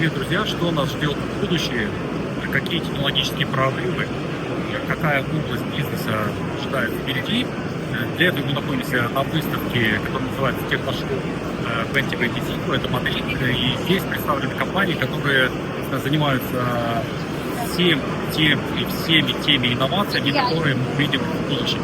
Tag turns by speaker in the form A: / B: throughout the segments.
A: привет, друзья! Что нас ждет в будущее? Какие технологические прорывы? Какая область бизнеса ожидает впереди? Для этого мы находимся на выставке, которая называется Техношоу 2020. Это моделинг, и здесь представлены компании, которые занимаются всеми теми инновациями, которые мы видим в будущем.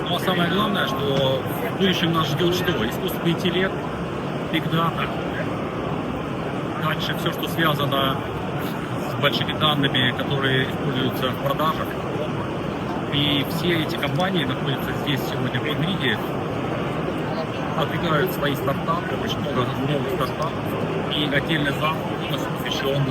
A: Ну а самое главное, что в будущем нас ждет что? Искусственный интеллект, Big Data. Дальше все, что связано с большими данными, которые используются в продажах. И все эти компании находятся здесь сегодня в Мадриде, продвигают свои стартапы, очень много новых стартапов. И отдельный зал посвящен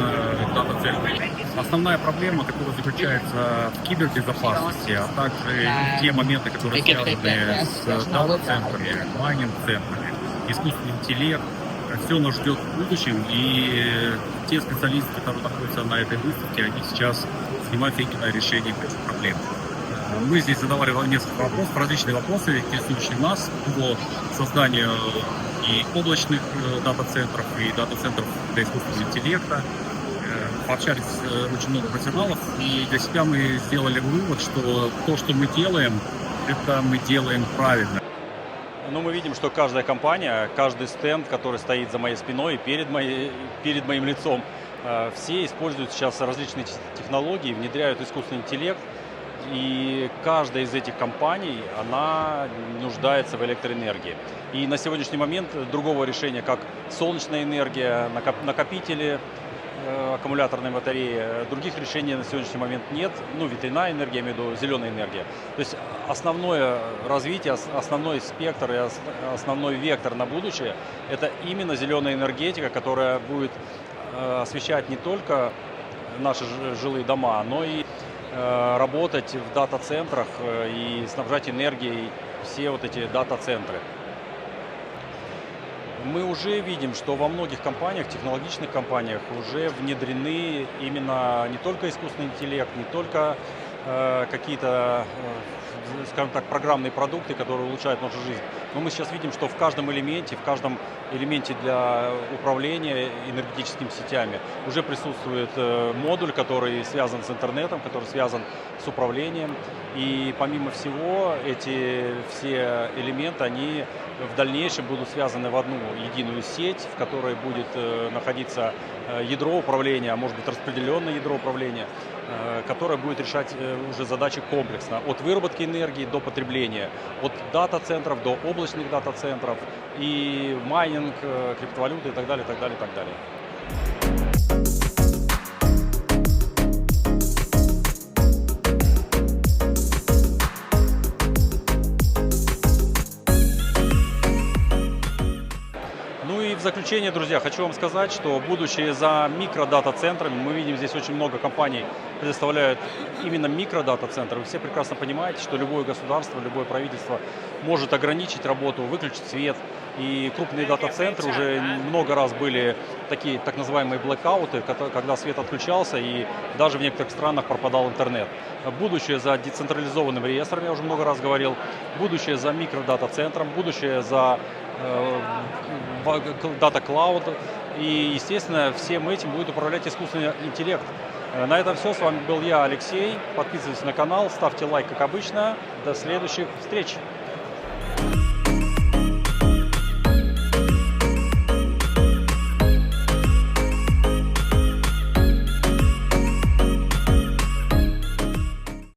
A: дата-центру. Основная проблема, которая заключается в кибербезопасности, а также те моменты, которые связаны с дата-центрами, майнинг-центрами, искусственный интеллект, все нас ждет в будущем, и те специалисты, которые находятся на этой выставке, они сейчас занимаются именно решением этих проблем. Мы здесь задавали несколько вопросов, различные вопросы, интересующие нас по созданию и облачных дата-центров, и дата-центров для искусственного интеллекта. Пообщались с очень много профессионалов, и для себя мы сделали вывод, что то, что мы делаем, это мы делаем правильно.
B: Ну, мы видим, что каждая компания, каждый стенд, который стоит за моей спиной и перед моим лицом, все используют сейчас различные технологии, внедряют искусственный интеллект. И каждая из этих компаний, она нуждается в электроэнергии. И на сегодняшний момент другого решения, как солнечная энергия, накопители, аккумуляторные батареи, других решений на сегодняшний момент нет. Ну, ветряная энергия, я имею в виду зеленая энергия. То есть основное развитие, основной спектр и основной вектор на будущее – это именно зеленая энергетика, которая будет освещать не только наши жилые дома, но и работать в дата-центрах и снабжать энергией все вот эти дата-центры. Мы уже видим, что во многих компаниях, технологичных компаниях, уже внедрены именно не только искусственный интеллект, не только какие-то, скажем так, программные продукты, которые улучшают нашу жизнь. Но мы сейчас видим, что в каждом элементе для управления энергетическими сетями уже присутствует модуль, который связан с интернетом, который связан с управлением. И помимо всего, эти все элементы, они в дальнейшем будут связаны в одну единую сеть, в которой будет находиться ядро управления, а может быть распределенное ядро управления, которое будет решать уже задачи комплексно, от выработки энергии до потребления, от дата-центров до облачных дата-центров и майнинг, криптовалюты и так далее, так далее, так далее. Ну и в заключение, друзья, хочу вам сказать, что будущее за микродата-центрами. Мы видим здесь очень много компаний предоставляют именно микродата-центры. Вы все прекрасно понимаете, что любое государство, любое правительство может ограничить работу, выключить свет. И крупные дата-центры уже много раз были такие так называемые блэкауты, когда свет отключался и даже в некоторых странах пропадал интернет. Будущее за децентрализованным реестром, я уже много раз говорил. Будущее за микродата-центром, будущее за дата-клауд. И, естественно, всем этим будет управлять искусственный интеллект. На этом все. С вами был я, Алексей. Подписывайтесь на канал, ставьте лайк, как обычно. До следующих встреч!